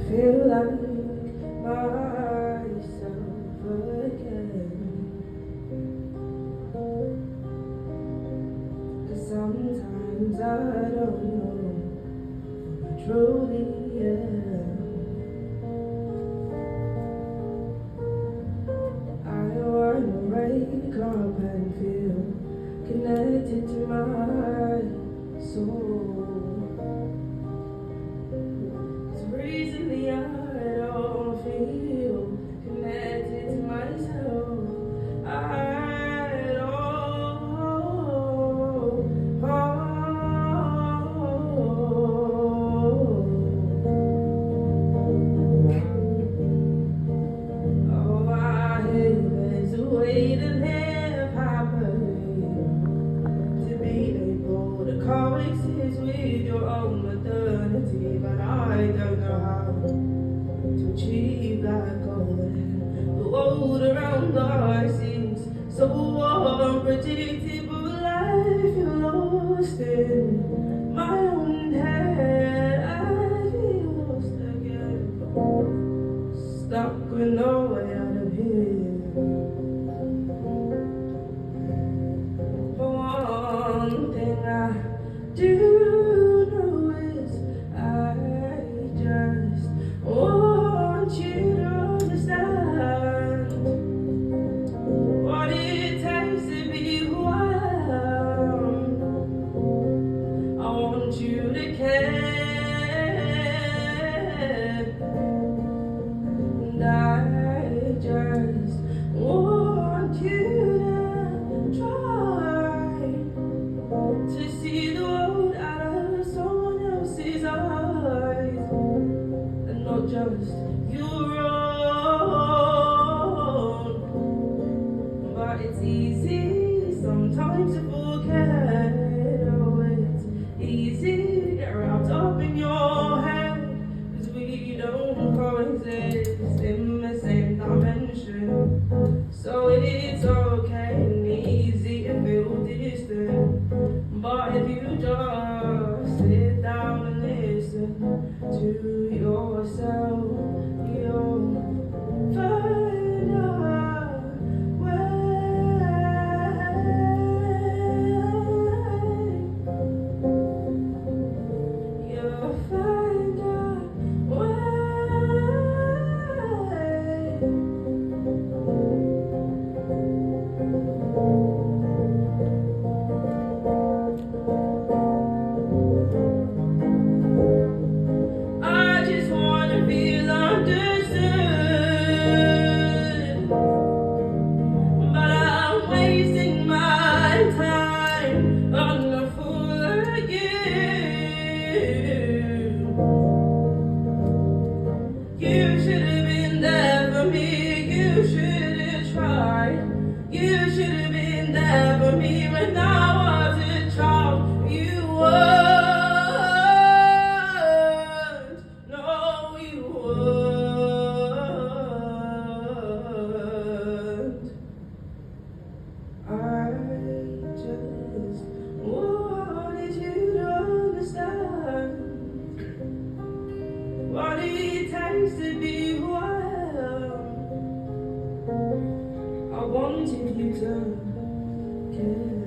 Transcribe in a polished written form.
feel like myself again. 'Cause sometimes I don't know who I truly am. I wanna wake up and feel connected to my soul. 'Cause recently I don't feel connected to myself at all. Oh, I hate there's a way to live happily, to be able to coexist with your own modernity, but I don't know how to achieve that goal. The world around us seems so unpredictable. I feel lost in my own head. I feel lost again, stuck with no way out of here. But one thing I do know is I just want you to understand what it takes to be who I am. I want you to care, and I just want you to try to see the world out of someone else's eyes, and not just your own. But it's easy sometimes to forget. Oh, it's easy to get wrapped up in your head, 'cause we don't coexist in the same dimension. So it's okay and easy to feel distant, but if you just sit down and listen to yourself, you'll find out you'll find out I just wanna feel understood, but I'm wasting my time on the fool like you. You should have been there for me, you should have tried. You should have been there for me when I was a child. You weren't, no you weren't. I just wanted you to understand what it takes to be who I am. I wanted you to care.